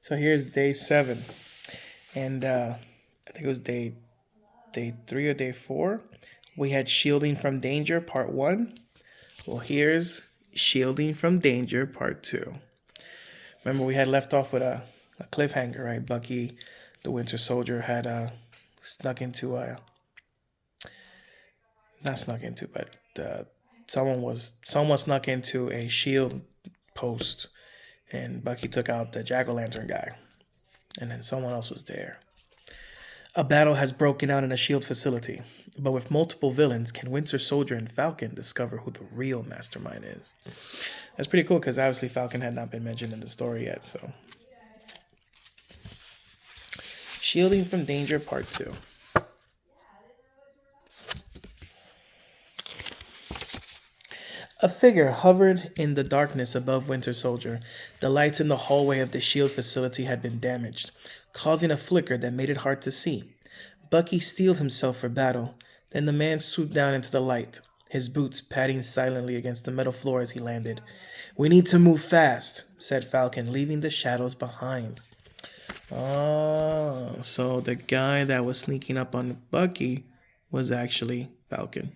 So here's day 7, and I think it was day 3 or day 4. We had shielding from danger part 1. Well, here's shielding from danger part 2. Remember, we had left off with a cliffhanger, right? Bucky, the Winter Soldier, had snuck into a not snuck into, but someone snuck into a shield post, and Bucky took out the Jack o' Lantern guy, and then someone else was there. A battle has broken out in a shield facility, but with multiple villains, can Winter Soldier and Falcon discover who the real mastermind is? That's pretty cool because obviously Falcon had not been mentioned in the story yet. So, shielding from danger, part 2. A figure hovered in the darkness above Winter Soldier. The lights in the hallway of the shield facility had been damaged, causing a flicker that made it hard to see. Bucky steeled himself for battle. Then the man swooped down into the light, his boots padding silently against the metal floor as he landed. "We need to move fast," said Falcon, leaving the shadows behind. Oh, so the guy that was sneaking up on Bucky was actually Falcon.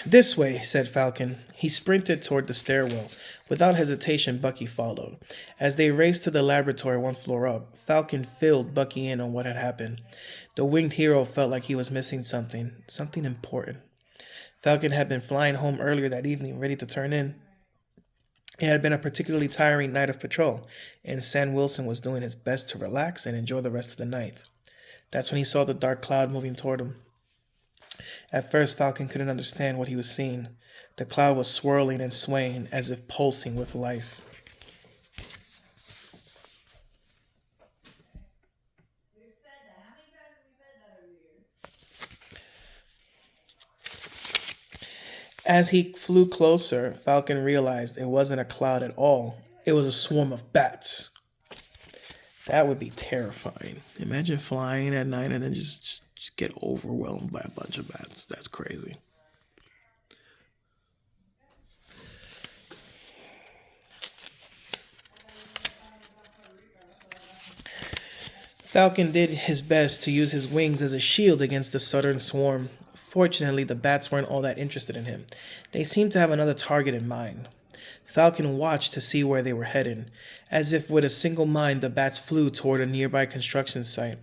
"This way," said Falcon. He sprinted toward the stairwell. Without hesitation, Bucky followed. As they raced to the laboratory 1 floor up, Falcon filled Bucky in on what had happened. The winged hero felt like he was missing something important. Falcon had been flying home earlier that evening, ready to turn in. It had been a particularly tiring night of patrol, and Sam Wilson was doing his best to relax and enjoy the rest of the night. That's when he saw the dark cloud moving toward him. At first, Falcon couldn't understand what he was seeing. The cloud was swirling and swaying as if pulsing with life. As he flew closer, Falcon realized it wasn't a cloud at all. It was a swarm of bats. That would be terrifying. Imagine flying at night and then just get overwhelmed by a bunch of bats. That's crazy. Falcon did his best to use his wings as a shield against the southern swarm. Fortunately, the bats weren't all that interested in him. They seemed to have another target in mind. Falcon watched to see where they were headed. As if with a single mind, the bats flew toward a nearby construction site.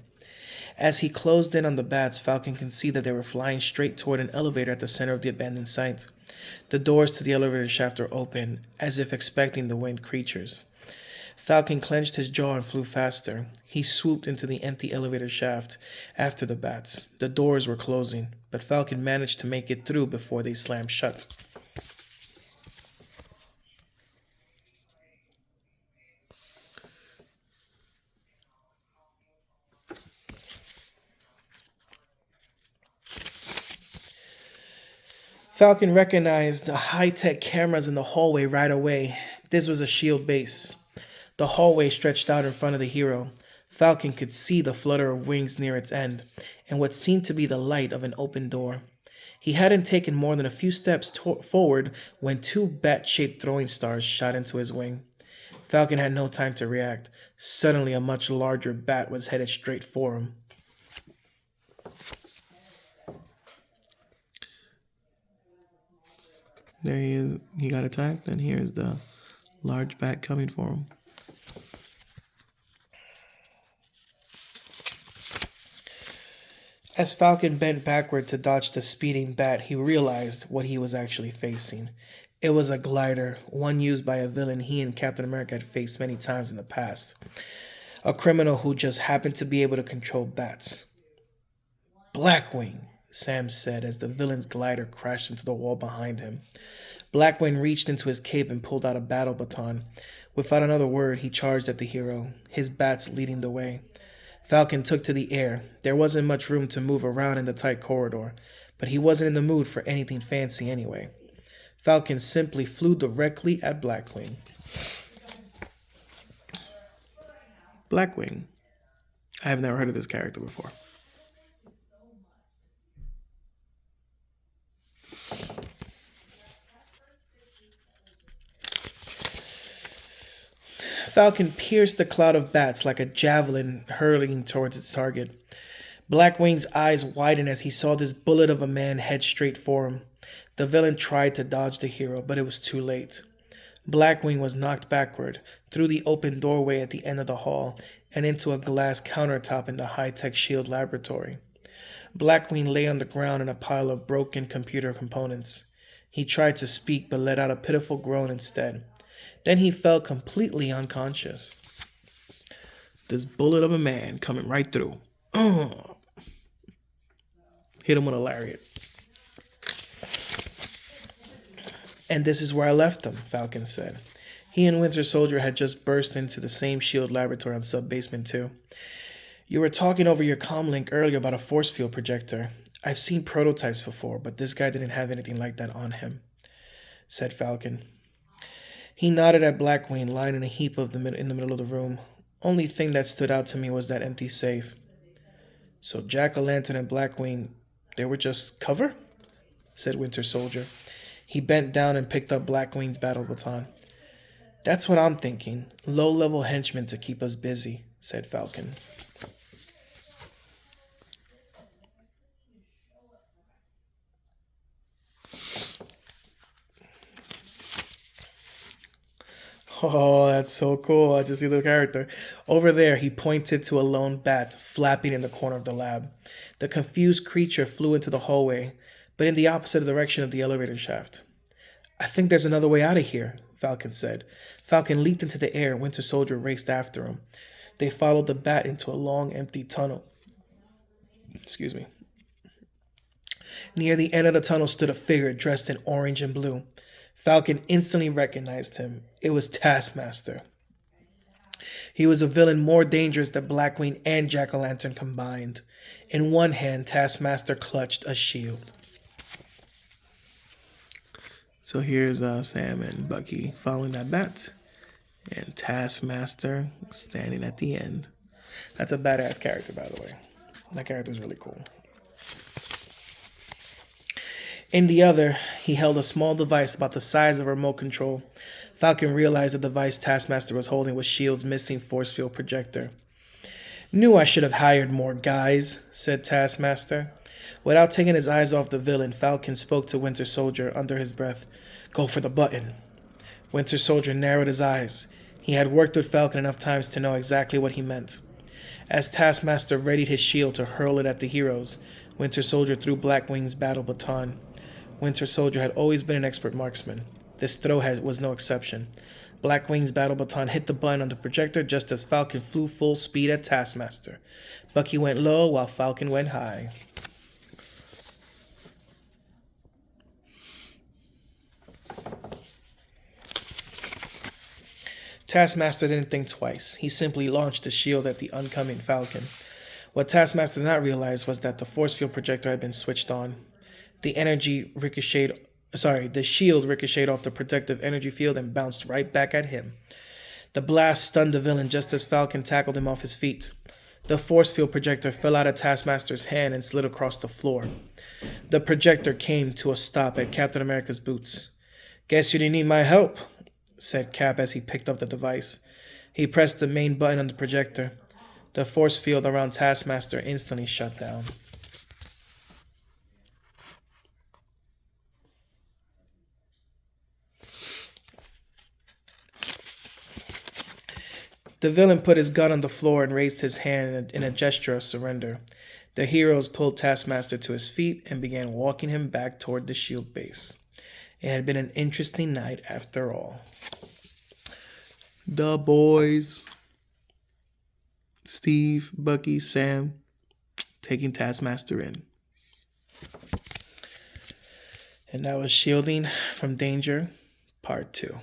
As he closed in on the bats, Falcon could see that they were flying straight toward an elevator at the center of the abandoned site. The doors to the elevator shaft were open, as if expecting the winged creatures. Falcon clenched his jaw and flew faster. He swooped into the empty elevator shaft after the bats. The doors were closing, but Falcon managed to make it through before they slammed shut. Falcon recognized the high-tech cameras in the hallway right away. This was a shield base. The hallway stretched out in front of the hero. Falcon could see the flutter of wings near its end, and what seemed to be the light of an open door. He hadn't taken more than a few steps forward when 2 bat-shaped throwing stars shot into his wing. Falcon had no time to react. Suddenly, a much larger bat was headed straight for him. There he is. He got attacked, and here's the large bat coming for him. As Falcon bent backward to dodge the speeding bat, he realized what he was actually facing. It was a glider, one used by a villain he and Captain America had faced many times in the past. A criminal who just happened to be able to control bats. "Blackwing," Sam said as the villain's glider crashed into the wall behind him. Blackwing reached into his cape and pulled out a battle baton. Without another word, he charged at the hero, his bats leading the way. Falcon took to the air. There wasn't much room to move around in the tight corridor, but he wasn't in the mood for anything fancy anyway. Falcon simply flew directly at Blackwing. Blackwing. I have never heard of this character before. Falcon pierced the cloud of bats like a javelin hurling towards its target. Blackwing's eyes widened as he saw this bullet of a man head straight for him. The villain tried to dodge the hero, but it was too late. Blackwing was knocked backward, through the open doorway at the end of the hall, and into a glass countertop in the high-tech shield laboratory. Blackwing lay on the ground in a pile of broken computer components. He tried to speak, but let out a pitiful groan instead. Then he fell completely unconscious. This bullet of a man coming right through. Hit him with a lariat. And this is where I left him, Falcon said. He and Winter Soldier had just burst into the same shield laboratory on Sub-Basement 2. You were talking over your comlink earlier about a force field projector. I've seen prototypes before, but this guy didn't have anything like that on him, said Falcon. He nodded at Blackwing, lying in a heap in the middle of the room. Only thing that stood out to me was that empty safe. So Jack-o'-lantern and Blackwing, they were just cover? Said Winter Soldier. He bent down and picked up Blackwing's battle baton. That's what I'm thinking. Low-level henchmen to keep us busy, said Falcon. Oh, that's so cool. I just see the character. Over there, he pointed to a lone bat flapping in the corner of the lab. The confused creature flew into the hallway, but in the opposite direction of the elevator shaft. I think there's another way out of here, Falcon said. Falcon leaped into the air. Winter Soldier raced after him. They followed the bat into a long, empty tunnel. Near the end of the tunnel stood a figure dressed in orange and blue. Falcon instantly recognized him. It was Taskmaster. He was a villain more dangerous than Blackwing and Jack-o'-lantern combined. In one hand, Taskmaster clutched a shield. So here's Sam and Bucky following that bat. And Taskmaster standing at the end. That's a badass character, by the way. That character's really cool. In the other, he held a small device about the size of a remote control. Falcon realized the device Taskmaster was holding was S.H.I.E.L.D.'s missing force field projector. Knew I should have hired more guys, said Taskmaster. Without taking his eyes off the villain, Falcon spoke to Winter Soldier under his breath. Go for the button. Winter Soldier narrowed his eyes. He had worked with Falcon enough times to know exactly what he meant. As Taskmaster readied his shield to hurl it at the heroes, Winter Soldier threw Blackwing's battle baton. Winter Soldier had always been an expert marksman. This throw was no exception. Blackwing's battle baton hit the button on the projector just as Falcon flew full speed at Taskmaster. Bucky went low while Falcon went high. Taskmaster didn't think twice. He simply launched the shield at the oncoming Falcon. What Taskmaster did not realize was that the force field projector had been switched on. The shield ricocheted off the protective energy field and bounced right back at him. The blast stunned the villain just as Falcon tackled him off his feet. The force field projector fell out of Taskmaster's hand and slid across the floor. The projector came to a stop at Captain America's boots. Guess you didn't need my help, said Cap as he picked up the device. He pressed the main button on the projector. The force field around Taskmaster instantly shut down. The villain put his gun on the floor and raised his hand in a gesture of surrender. The heroes pulled Taskmaster to his feet and began walking him back toward the shield base. It had been an interesting night after all. The boys. Steve, Bucky, Sam, taking Taskmaster in. And that was Shielding from Danger, Part 2.